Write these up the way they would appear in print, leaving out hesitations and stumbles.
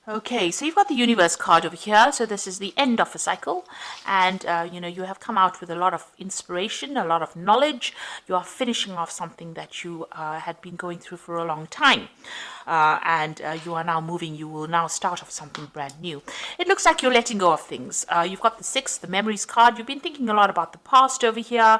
Okay, so you've got the universe card over here. So this is the end of a cycle, and you have come out with a lot of inspiration, a lot of knowledge. You are finishing off something that you had been going through for a long time, and you are now moving. You will now start off something brand new. It looks like you're letting go of things. You've got the six, the memories card. You've been thinking a lot about the past over here,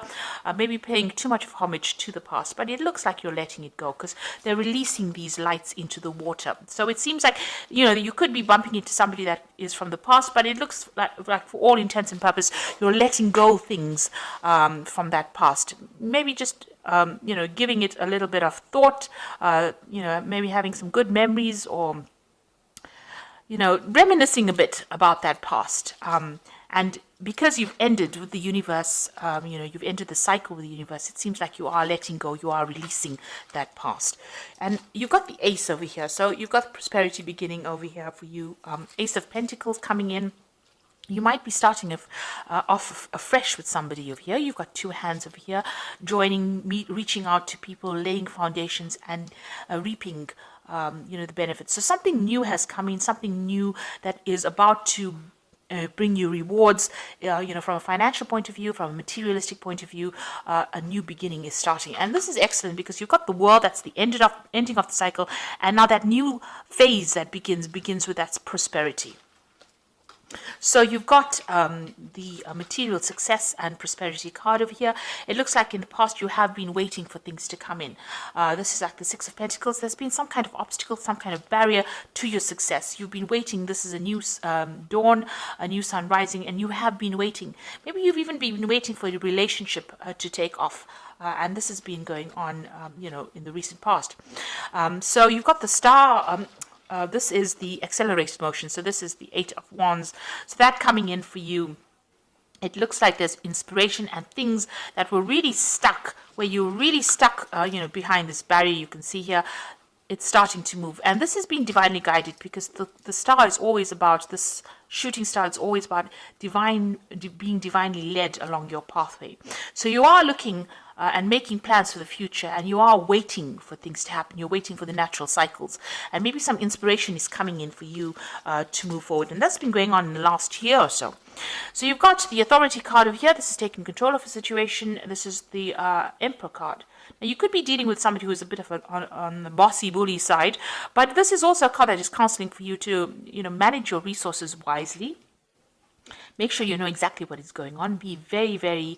maybe paying too much of homage to the past, but it looks like you're letting it go because they're releasing these lights into the water. So it seems like you could be bumping into somebody that is from the past, but it looks like for all intents and purposes, you're letting go things from that past. Maybe just giving it a little bit of thought. Maybe having some good memories, or reminiscing a bit about that past. And because you've ended with the universe, you've entered the cycle with the universe, it seems like you are letting go, you are releasing that past. And you've got the ace over here. So you've got prosperity beginning over here for you. Ace of Pentacles coming in. You might be starting off afresh with somebody over here. You've got two hands over here, reaching out to people, laying foundations, and reaping the benefits. So something new has come in, something new that is about to bring you rewards, from a financial point of view, from a materialistic point of view. A new beginning is starting, and this is excellent because you've got the world, that's the ending of the cycle, and now that new phase that begins with that prosperity. So you've got the material success and prosperity card over here. It looks like in the past you have been waiting for things to come in. This is like the Six of Pentacles. There's been some kind of obstacle, some kind of barrier to your success. You've been waiting. This is a new dawn, a new sun rising, and you have been waiting. Maybe you've even been waiting for your relationship to take off. And this has been going on, in the recent past. So you've got the star. This is the accelerated motion. So this is the Eight of Wands. So that coming in for you, it looks like there's inspiration and things that were really stuck, where you're really stuck, behind this barrier you can see here. It's starting to move. And this has been divinely guided because the star is always about, this shooting star is always about being divinely led along your pathway. So you are looking and making plans for the future, and you are waiting for things to happen. You're waiting for the natural cycles, and maybe some inspiration is coming in for you to move forward, and that's been going on in the last year or so. So you've got the authority card over here. This is taking control of a situation. This is the Emperor card. Now you could be dealing with somebody who is a bit of on the bossy bully side, but this is also a card that is counseling for you to manage your resources wisely. Make sure you know exactly what is going on. Be very, very,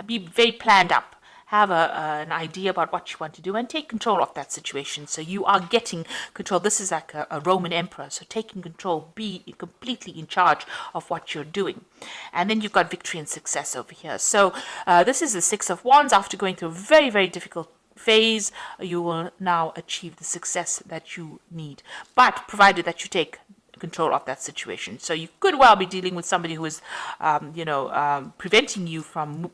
be very planned up. Have an idea about what you want to do and take control of that situation. So you are getting control. This is like a Roman emperor. So taking control, be completely in charge of what you're doing. And then you've got victory and success over here. So this is the Six of Wands. After going through a very, very difficult phase, you will now achieve the success that you need. But provided that you take control of that situation. So you could well be dealing with somebody who is, preventing you from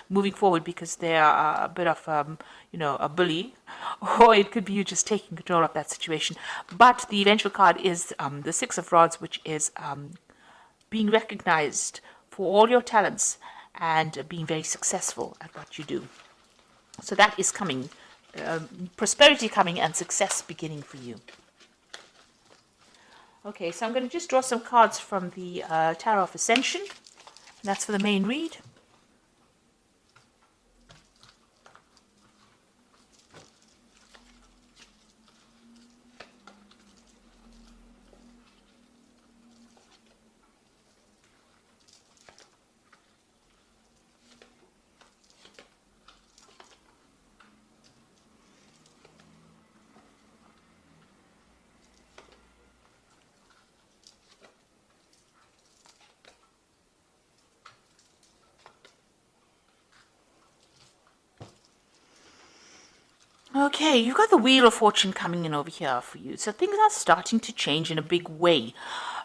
moving forward because they are a bit of, a bully, or it could be you just taking control of that situation. But the eventual card is the Six of Rods, which is being recognized for all your talents and being very successful at what you do. So that is coming, prosperity coming and success beginning for you. Okay, so I'm going to just draw some cards from the Tarot of Ascension. And that's for the main read. Okay, you've got the Wheel of Fortune coming in over here for you. So things are starting to change in a big way.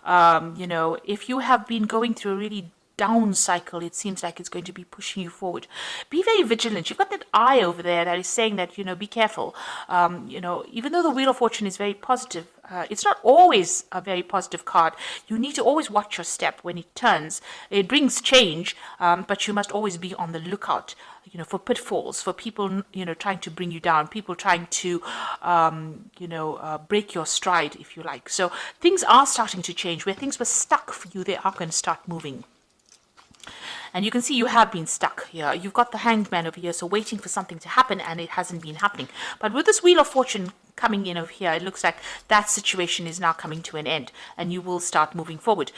If you have been going through a really down cycle, it seems like it's going to be pushing you forward. Be very vigilant. You've got that eye over there that is saying that, be careful. Even though the Wheel of Fortune is very positive, it's not always a very positive card. You need to always watch your step when it turns. It brings change, but you must always be on the lookout, for pitfalls, for people, trying to bring you down, people trying to, break your stride, if you like. So things are starting to change. Where things were stuck for you, they are going to start moving. And you can see you have been stuck here. You've got the Hanged Man over here, so waiting for something to happen, and it hasn't been happening. But with this Wheel of Fortune coming in over here, it looks like that situation is now coming to an end, and you will start moving forward.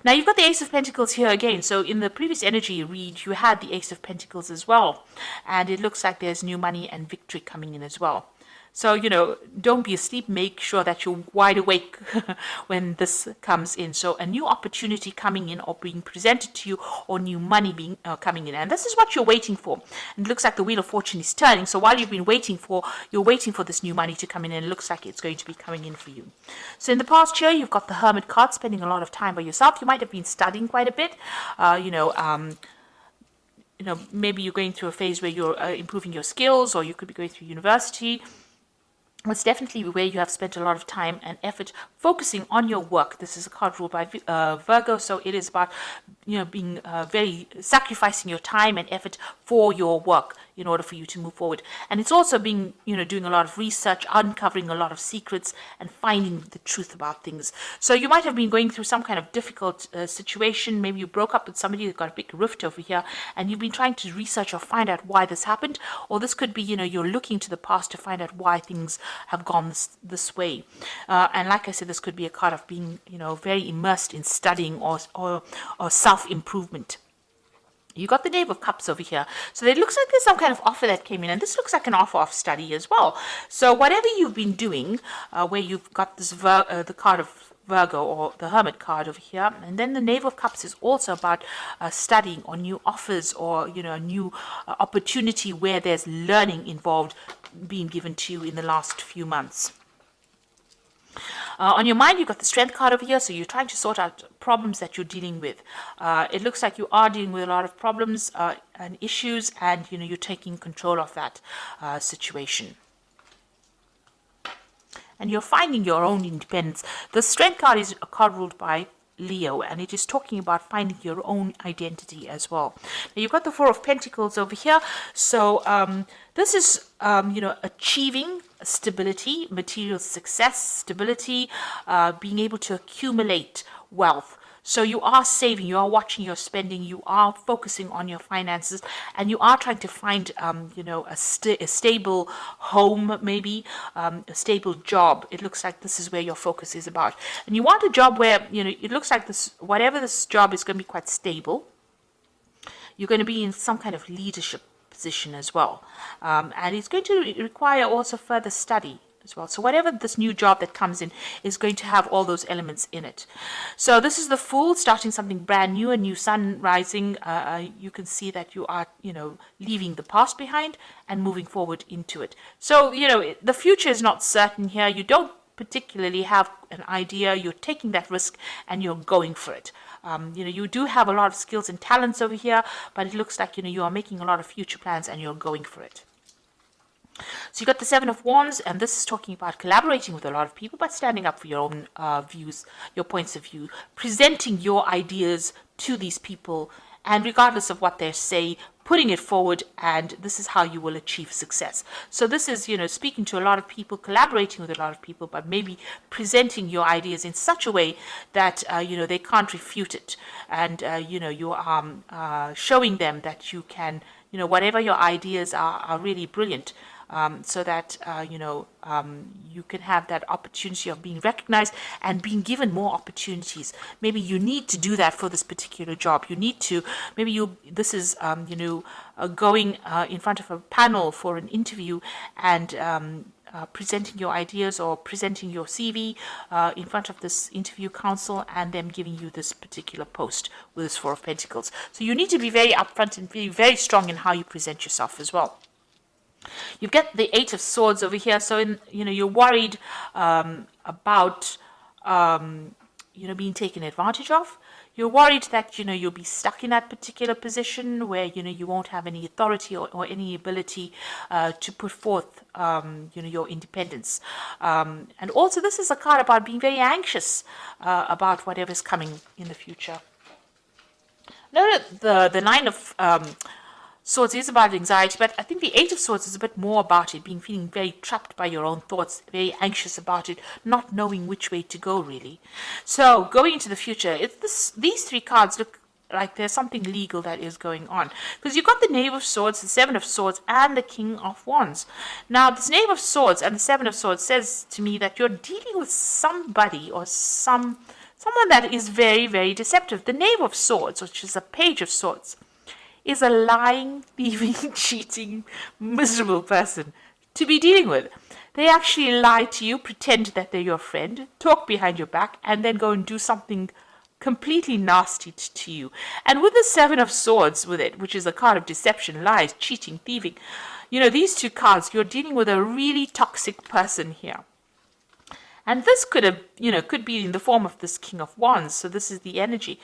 Now, you've got the Ace of Pentacles here again. So in the previous energy read, you had the Ace of Pentacles as well. And it looks like there's new money and victory coming in as well. So, don't be asleep. Make sure that you're wide awake when this comes in. So a new opportunity coming in or being presented to you, or new money being coming in. And this is what you're waiting for. And it looks like the Wheel of Fortune is turning. So while you've been you're waiting for this new money to come in, and it looks like it's going to be coming in for you. So in the past year, you've got the Hermit card, spending a lot of time by yourself. You might have been studying quite a bit, maybe you're going through a phase where you're improving your skills, or you could be going through university. It's definitely where you have spent a lot of time and effort focusing on your work. This is a card ruled by Virgo, so it is about being sacrificing your time and effort for your work in order for you to move forward. And it's also being doing a lot of research, uncovering a lot of secrets, and finding the truth about things. So you might have been going through some kind of difficult situation. Maybe you broke up with somebody, you've got a big rift over here, and you've been trying to research or find out why this happened. Or this could be you're looking to the past to find out why things have gone this way. And like I said, this could be a card of being very immersed in studying or self-improvement. You got the Knave of Cups over here. So it looks like there's some kind of offer that came in, and this looks like an offer of study as well. So whatever you've been doing, where you've got this the card of Virgo, or the Hermit card over here, and then the Knave of Cups is also about studying, or new offers, or a new opportunity where there's learning involved being given to you in the last few months. On your mind, you've got the Strength card over here, so you're trying to sort out problems that you're dealing with. It looks like you are dealing with a lot of problems and issues, and you're taking control of that situation. And you're finding your own independence. The Strength card is a card ruled by Leo, and it is talking about finding your own identity as well. Now, you've got the Four of Pentacles over here, so this is achieving stability, material success, stability, being able to accumulate wealth. So you are saving, you are watching your spending, you are focusing on your finances, and you are trying to find, a stable home, maybe a stable job. It looks like this is where your focus is about. And you want a job where, it looks like whatever this job is going to be quite stable. You're going to be in some kind of leadership position as well. And it's going to require also further study as well. So whatever this new job that comes in is going to have all those elements in it. So this is the Fool, starting something brand new, a new sun rising. You can see that you are, leaving the past behind and moving forward into it. So, the future is not certain here. You don't particularly have an idea. You're taking that risk and you're going for it. You do have a lot of skills and talents over here, but it looks like, you are making a lot of future plans and you're going for it. So you got the Seven of Wands, and this is talking about collaborating with a lot of people, but standing up for your own views, your points of view, presenting your ideas to these people, and regardless of what they say, putting it forward, and this is how you will achieve success. So this is, speaking to a lot of people, collaborating with a lot of people, but maybe presenting your ideas in such a way that, they can't refute it. And, you are showing them that you can, whatever your ideas are really brilliant. So that, you can have that opportunity of being recognized and being given more opportunities. Maybe you need to do that for this particular job. You need to, this is, going in front of a panel for an interview and presenting your ideas or presenting your CV in front of this interview council, and them giving you this particular post with this Four of Pentacles. So you need to be very upfront and be very strong in how you present yourself as well. You get the Eight of Swords over here, so you're worried about being taken advantage of. You're worried that, you'll be stuck in that particular position where, you won't have any authority or any ability to put forth, your independence. And also, this is a card about being very anxious about whatever's coming in the future. No, the Nine of Swords is about anxiety, but I think the Eight of Swords is a bit more about it, feeling very trapped by your own thoughts, very anxious about it, not knowing which way to go, really. So, going into the future, these three cards look like there's something legal that is going on. Because you've got the Knave of Swords, the Seven of Swords, and the King of Wands. Now, this Knave of Swords and the Seven of Swords says to me that you're dealing with somebody or someone that is very, very deceptive. The Knave of Swords, which is a Page of Swords, is a lying, thieving, cheating, miserable person to be dealing with. They actually lie to you, pretend that they're your friend, talk behind your back, and then go and do something completely nasty to you. And with the Seven of Swords with it, which is a card of deception, lies, cheating, thieving, these two cards, you're dealing with a really toxic person here. And this could be in the form of this King of Wands. So this is the energy.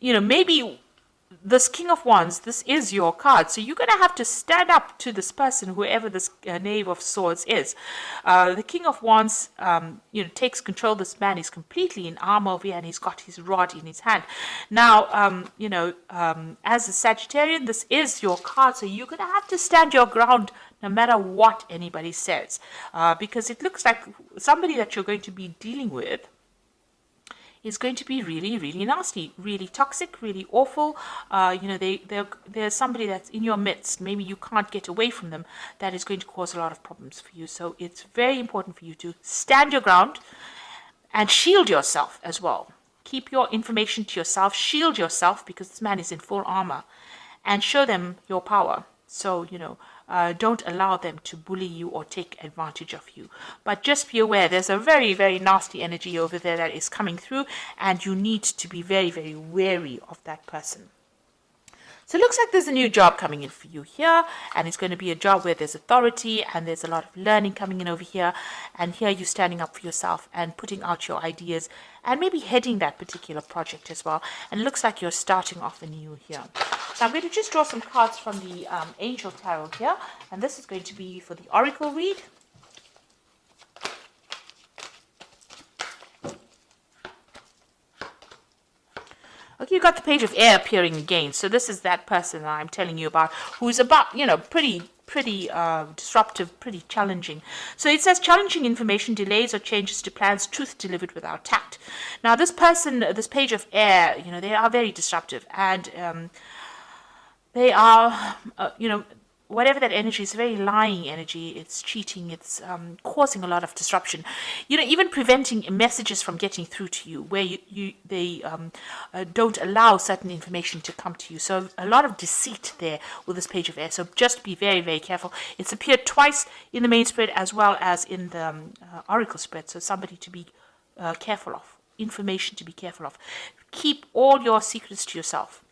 Maybe this King of Wands, this is your card. So you're going to have to stand up to this person, whoever this Knave of Swords is. The King of Wands, takes control. This man is completely in armor over here, and he's got his rod in his hand. Now, as a Sagittarian, this is your card. So you're going to have to stand your ground no matter what anybody says. Because it looks like somebody that you're going to be dealing with is going to be really, really nasty, really toxic, really awful. There's somebody that's in your midst. Maybe you can't get away from them. That is going to cause a lot of problems for you. So it's very important for you to stand your ground and shield yourself as well. Keep your information to yourself. Shield yourself, because this man is in full armor, and show them your power. So, don't allow them to bully you or take advantage of you. But just be aware, there's a very, very nasty energy over there that is coming through, and you need to be very, very wary of that person. So it looks like there's a new job coming in for you here, and it's going to be a job where there's authority and there's a lot of learning coming in over here. And here you're standing up for yourself and putting out your ideas and maybe heading that particular project as well. And it looks like you're starting off anew here. So I'm going to just draw some cards from the Angel Tarot here, and this is going to be for the Oracle read. Okay, you got the Page of Air appearing again. So this is that person that I'm telling you about, who's about, pretty disruptive, pretty challenging. So it says challenging information, delays or changes to plans, truth delivered without tact. Now this person, this Page of Air, they are very disruptive, and they are, whatever that energy is, very lying energy. It's cheating. It's causing a lot of disruption. Even preventing messages from getting through to you, where they don't allow certain information to come to you. So a lot of deceit there with this Page of Air. So just be very, very careful. It's appeared twice in the main spread as well as in the Oracle spread. So somebody to be careful of. Information to be careful of. Keep all your secrets to yourself.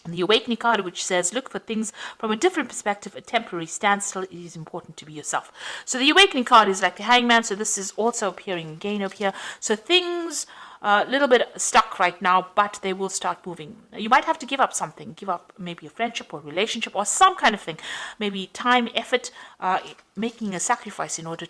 The Awakening card, which says, look for things from a different perspective, a temporary standstill. It is important to be yourself. So the Awakening card is like the Hangman. So this is also appearing again over here. So things a little bit stuck right now, but they will start moving. You might have to give up something. Give up maybe a friendship or relationship or some kind of thing. Maybe time, effort, making a sacrifice in order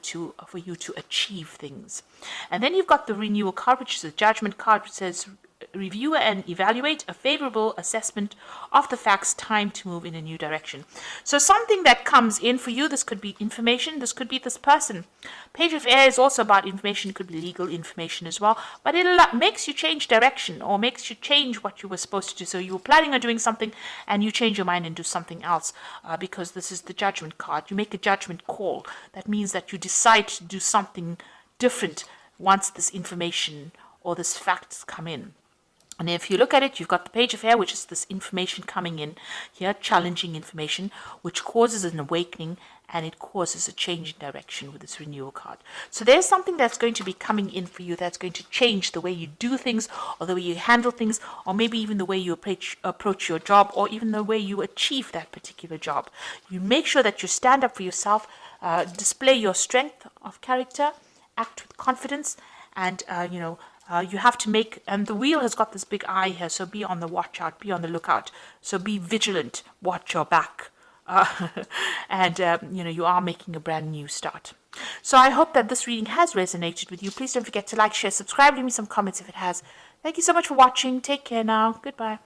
for you to achieve things. And then you've got the Renewal card, which is a Judgment card, which says, review and evaluate a favorable assessment of the facts, time to move in a new direction. So something that comes in for you, this could be information, this could be this person. Page of Air is also about information, it could be legal information as well, but it makes you change direction or makes you change what you were supposed to do. So you were planning on doing something and you change your mind and do something else because this is the Judgment card. You make a judgment call. That means that you decide to do something different once this information or this facts come in. And if you look at it, you've got the Page of Air, which is this information coming in here, challenging information, which causes an awakening and it causes a change in direction with this Renewal card. So there's something that's going to be coming in for you that's going to change the way you do things or the way you handle things or maybe even the way you approach your job or even the way you achieve that particular job. You make sure that you stand up for yourself, display your strength of character, act with confidence, and You have to make, and the wheel has got this big eye here, so be on the watch out, be on the lookout. So be vigilant, watch your back. And, you are making a brand new start. So I hope that this reading has resonated with you. Please don't forget to like, share, subscribe, leave me some comments if it has. Thank you so much for watching. Take care now. Goodbye.